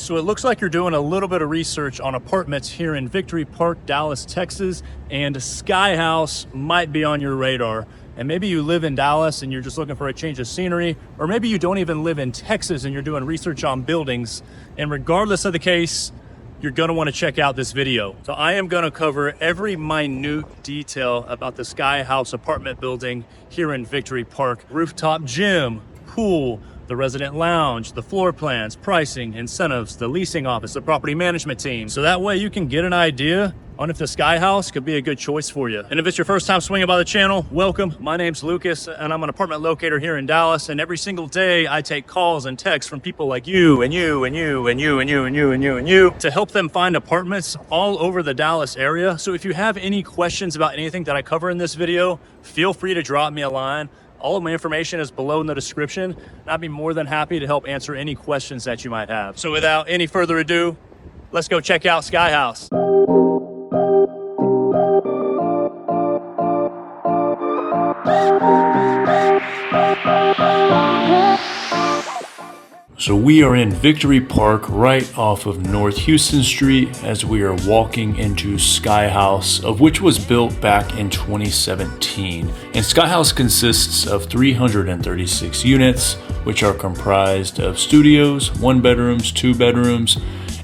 So it looks like you're doing a little bit of research on apartments here in Victory Park, Dallas, Texas, and SkyHouse might be on your radar. And maybe you live in Dallas and you're just looking for a change of scenery, or maybe you don't even live in Texas and you're doing research on buildings. And regardless of the case, you're gonna wanna check out this video. So I am gonna cover every minute detail about the SkyHouse apartment building here in Victory Park. Rooftop gym, pool, the resident lounge, the floor plans, pricing, incentives, the leasing office, the property management team. So that way you can get an idea on if the SkyHouse could be a good choice for you. And if it's your first time swinging by the channel, welcome. My name's Lucas and I'm an apartment locator here in Dallas. And every single day I take calls and texts from people like you and you and you and you and you and you and you and you to help them find apartments all over the Dallas area. So if you have any questions about anything that I cover in this video, feel free to drop me a line. All of my information is below in the description, and I'd be more than happy to help answer any questions that you might have. So without any further ado, let's go check out SkyHouse. So we are in Victory Park, right off of North Houston Street, as we are walking into SkyHouse, of which was built back in 2017. And SkyHouse consists of 336 units, which are comprised of studios, 1 bedrooms, 2 bedrooms,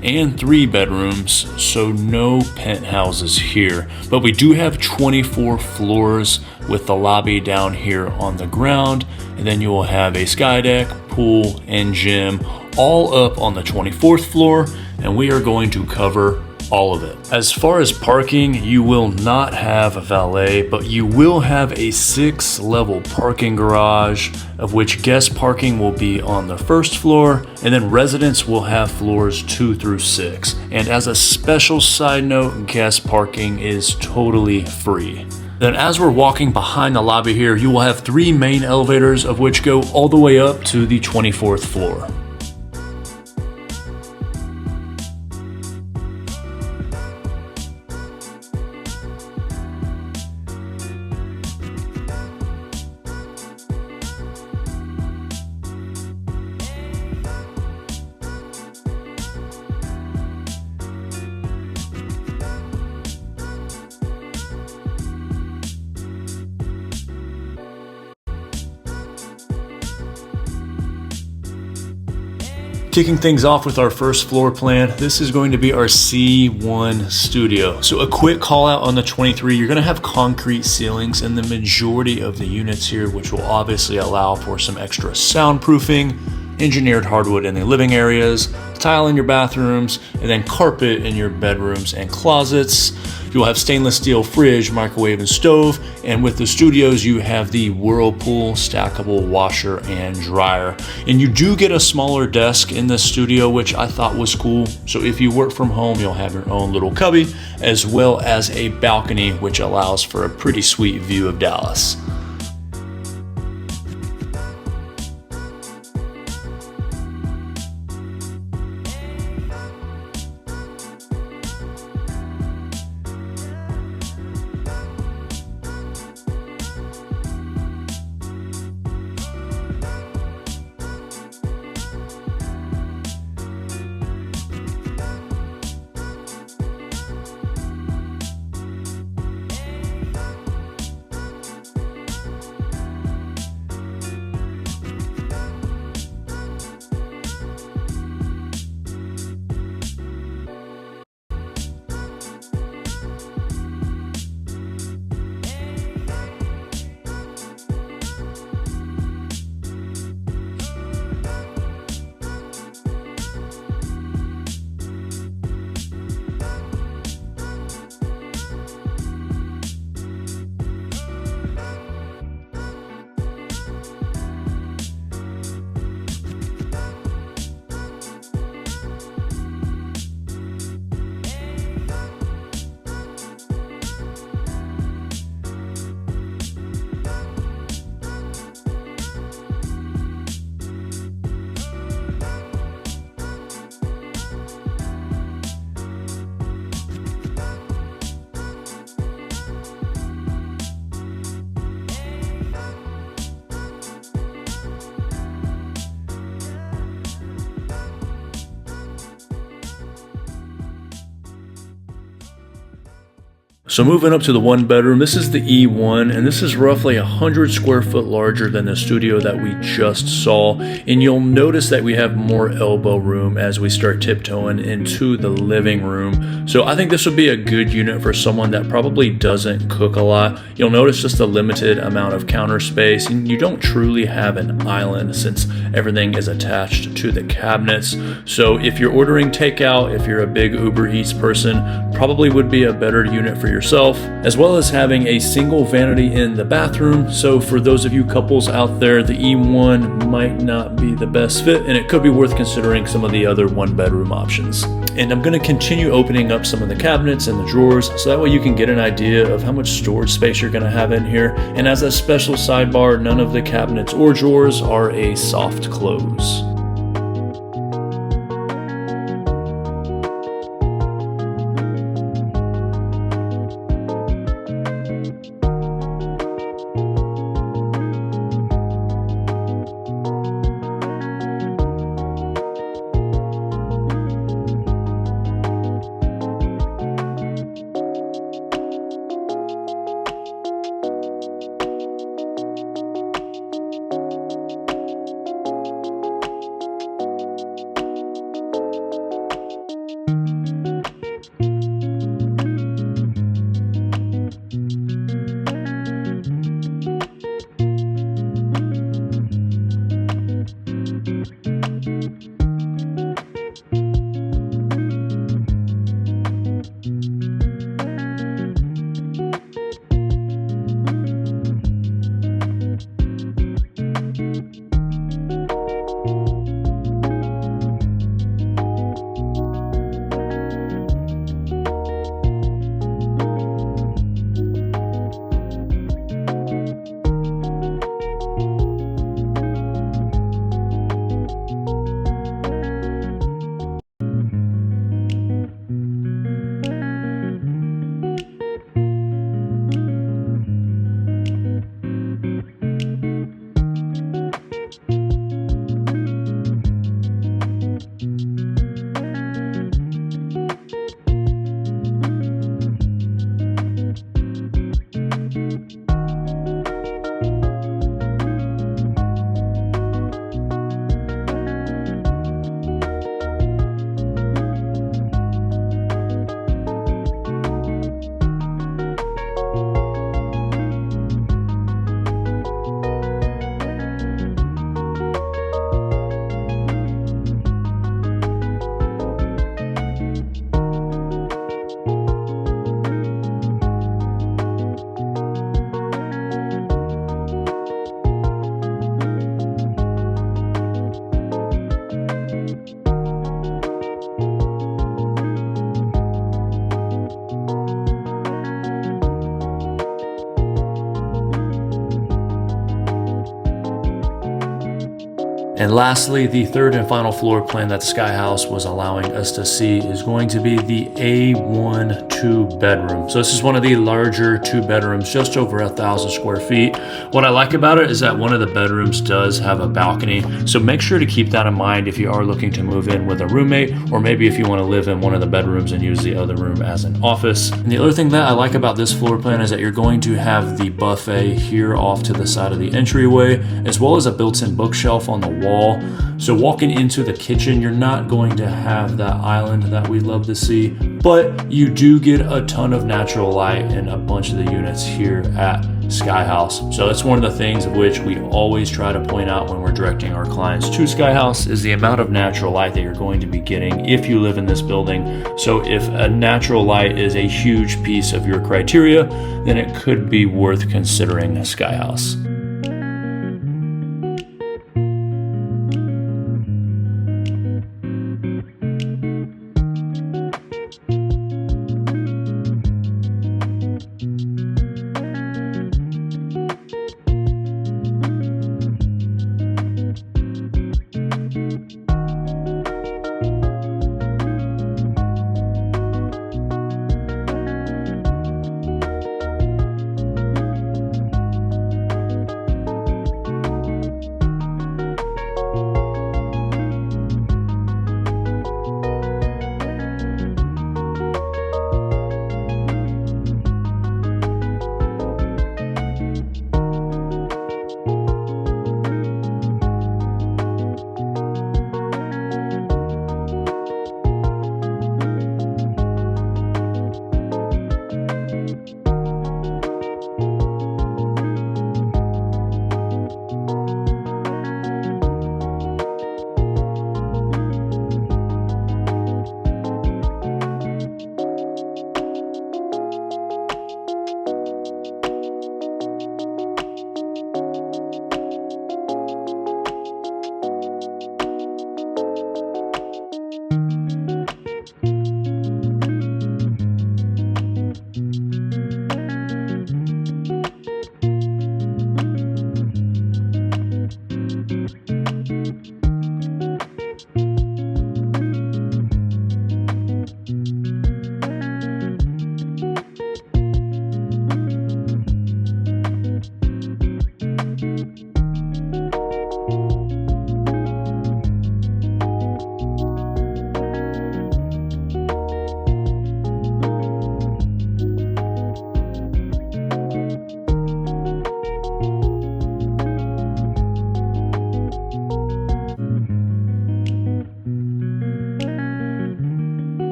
and 3 bedrooms, so no penthouses here. But we do have 24 floors with the lobby down here on the ground, and then you will have a sky deck, pool, and gym all up on the 24th floor, and we are going to cover all of it. As far as parking, you will not have a valet, but you will have a 6-level parking garage, of which guest parking will be on the 1st floor, and then residents will have floors 2 through 6. And as a special side note, guest parking is totally free. Then as we're walking behind the lobby here, you will have 3 main elevators, of which go all the way up to the 24th floor. Kicking things off with our first floor plan, this is going to be our C1 studio. So a quick call out on the 23, you're gonna have concrete ceilings in the majority of the units here, which will obviously allow for some extra soundproofing, engineered hardwood in the living areas, tile in your bathrooms, and then carpet in your bedrooms and closets. You'll have stainless steel fridge, microwave, and stove. And with the studios, you have the Whirlpool stackable washer and dryer. And you do get a smaller desk in the studio, which I thought was cool. So if you work from home, you'll have your own little cubby, as well as a balcony, which allows for a pretty sweet view of Dallas. So moving up to the one bedroom, this is the E1, and this is roughly 100 square foot larger than the studio that we just saw. And you'll notice that we have more elbow room as we start tiptoeing into the living room. So I think this would be a good unit for someone that probably doesn't cook a lot. You'll notice just a limited amount of counter space, and you don't truly have an island since everything is attached to the cabinets. So if you're ordering takeout, if you're a big Uber Eats person, probably would be a better unit for yourself, as well as having a single vanity in the bathroom. So for those of you couples out there, the E1 might not be the best fit, and it could be worth considering some of the other one bedroom options. And I'm going to continue opening up some of the cabinets and the drawers so that way you can get an idea of how much storage space you're going to have in here. And as a special sidebar, none of the cabinets or drawers are a soft close. And lastly, the third and final floor plan that SkyHouse was allowing us to see is going to be the A1 2-bedroom. So this is one of the larger 2 bedrooms, just over 1,000 square feet. What I like about it is that one of the bedrooms does have a balcony. So make sure to keep that in mind if you are looking to move in with a roommate, or maybe if you want to live in one of the bedrooms and use the other room as an office. And the other thing that I like about this floor plan is that you're going to have the buffet here off to the side of the entryway, as well as a built-in bookshelf on the wall. So walking into the kitchen, you're not going to have that island that we love to see, but you do get a ton of natural light in a bunch of the units here at SkyHouse. So that's one of the things of which we always try to point out when we're directing our clients to SkyHouse is the amount of natural light that you're going to be getting if you live in this building. So if a natural light is a huge piece of your criteria, then it could be worth considering SkyHouse.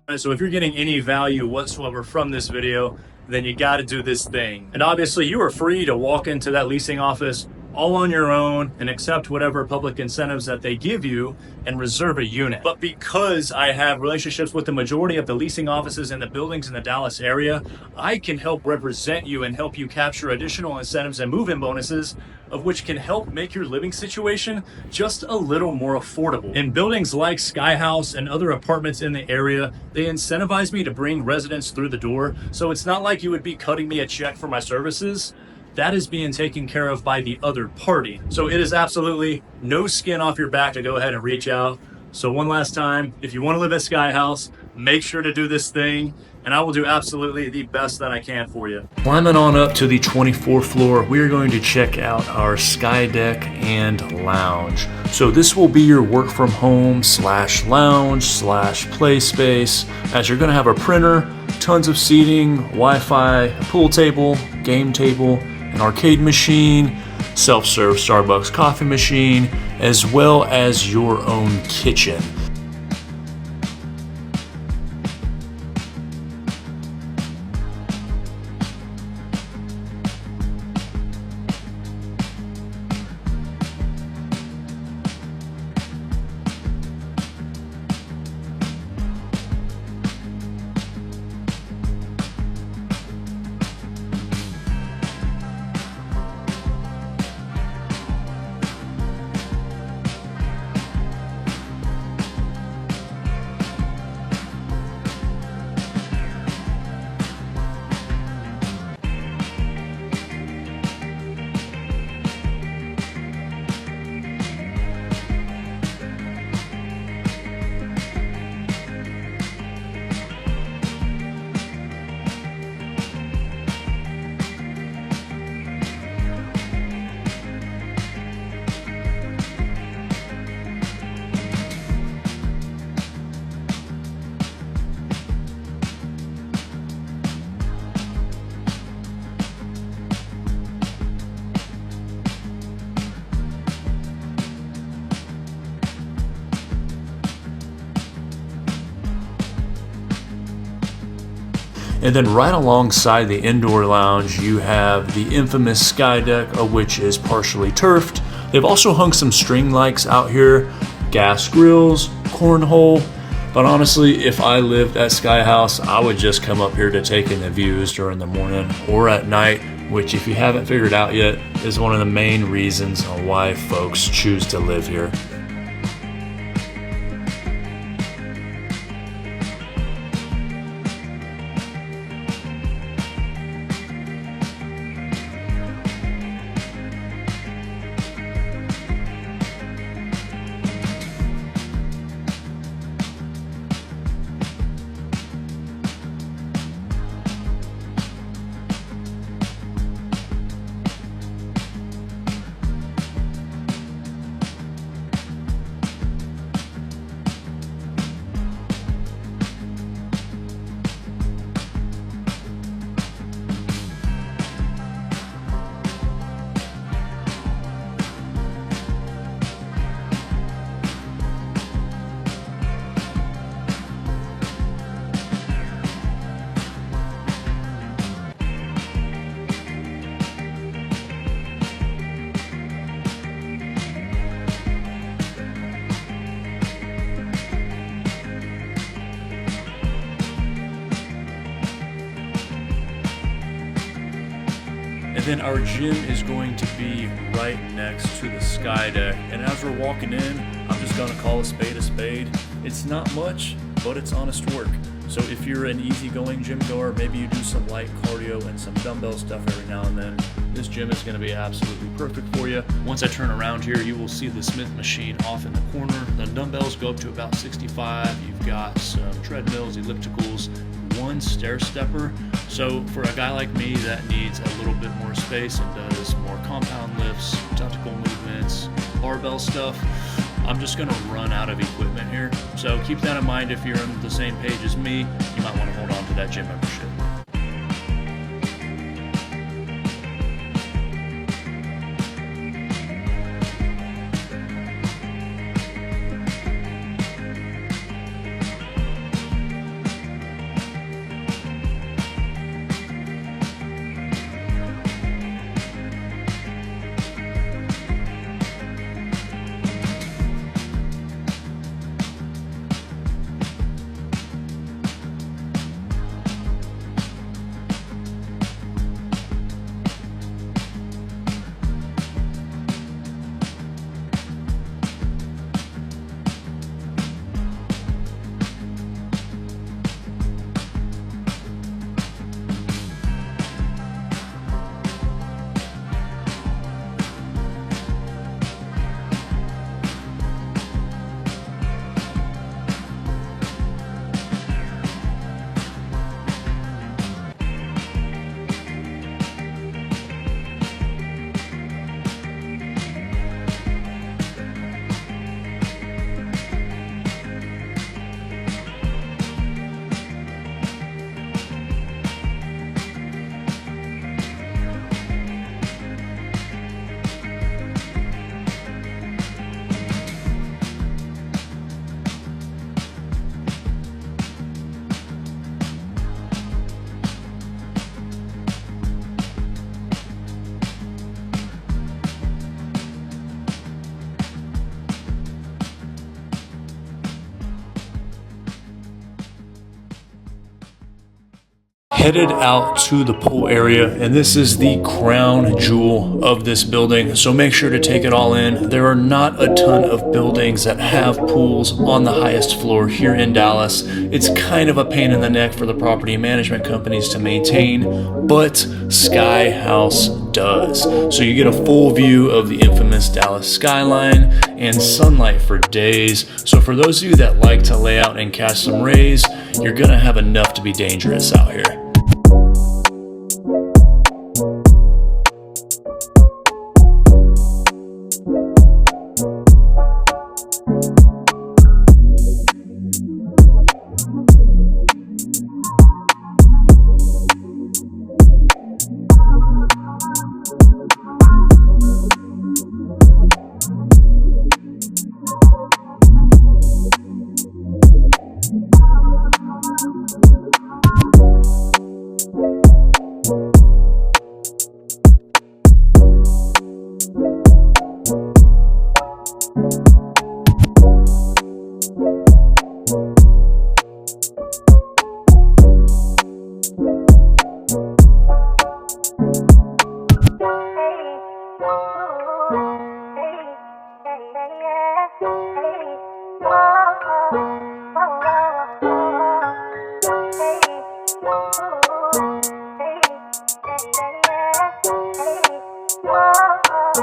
Right, so if you're getting any value whatsoever from this video, then you got to do this thing. And obviously you are free to walk into that leasing office all on your own and accept whatever public incentives that they give you and reserve a unit. But because I have relationships with the majority of the leasing offices and the buildings in the Dallas area, I can help represent you and help you capture additional incentives and move-in bonuses, of which can help make your living situation just a little more affordable. In buildings like SkyHouse and other apartments in the area, they incentivize me to bring residents through the door, so it's not like you would be cutting me a check for my services. That is being taken care of by the other party. So it is absolutely no skin off your back to go ahead and reach out. So one last time, if you want to live at SkyHouse, make sure to do this thing, and I will do absolutely the best that I can for you. Climbing on up to the 24th floor, we are going to check out our sky deck and lounge. So this will be your work from home / lounge / play space, as you're going to have a printer, tons of seating, Wi-Fi, a pool table, game table, an arcade machine, self-serve Starbucks coffee machine, as well as your own kitchen. And then right alongside the indoor lounge, you have the infamous sky deck, which is partially turfed. They've also hung some string lights out here, gas grills, cornhole. But honestly, if I lived at SkyHouse, I would just come up here to take in the views during the morning or at night, which, if you haven't figured out yet, is one of the main reasons why folks choose to live here. And then our gym is going to be right next to the sky deck. And as we're walking in, I'm just gonna call a spade a spade. It's not much, but it's honest work. So if you're an easygoing gym goer, maybe you do some light cardio and some dumbbell stuff every now and then, this gym is gonna be absolutely perfect for you. Once I turn around here, you will see the Smith machine off in the corner. The dumbbells go up to about 65. You've got some treadmills, ellipticals, one stair stepper. So for a guy like me that needs a little bit more space and does more compound lifts, tactical movements, barbell stuff, I'm just gonna run out of equipment here. So keep that in mind. If you're on the same page as me, you might wanna hold on to that gym membership. headed out to the pool area, and this is the crown jewel of this building, so make sure to take it all in. There are not a ton of buildings that have pools on the highest floor here in Dallas. It's kind of a pain in the neck for the property management companies to maintain, but SkyHouse does. So you get a full view of the infamous Dallas skyline and sunlight for days. So for those of you that like to lay out and catch some rays, you're gonna have enough to be dangerous out here.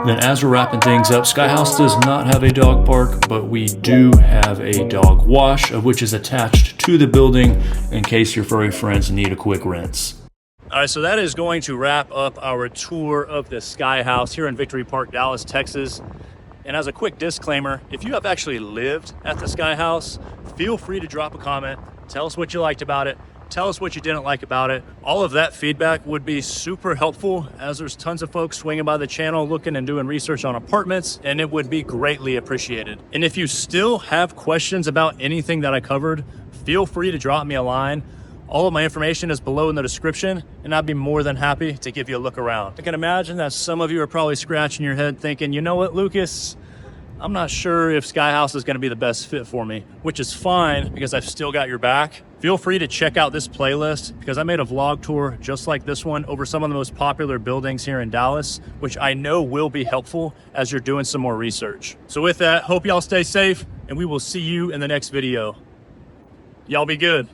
Then as we're wrapping things up, SkyHouse does not have a dog park, but we do have a dog wash, of which is attached to the building in case your furry friends need a quick rinse. All right, so that is going to wrap up our tour of the SkyHouse here in Victory Park, Dallas, Texas. And as a quick disclaimer, if you have actually lived at the SkyHouse, feel free to drop a comment. Tell us what you liked about it. Tell us what you didn't like about it. All of that feedback would be super helpful, as there's tons of folks swinging by the channel looking and doing research on apartments, and it would be greatly appreciated. And if you still have questions about anything that I covered, feel free to drop me a line. All of my information is below in the description, and I'd be more than happy to give you a look around. I can imagine that some of you are probably scratching your head thinking, you know what, Lucas? I'm not sure if SkyHouse is gonna be the best fit for me, which is fine because I've still got your back. Feel free to check out this playlist because I made a vlog tour just like this one over some of the most popular buildings here in Dallas, which I know will be helpful as you're doing some more research. So with that, hope y'all stay safe, and we will see you in the next video. Y'all be good.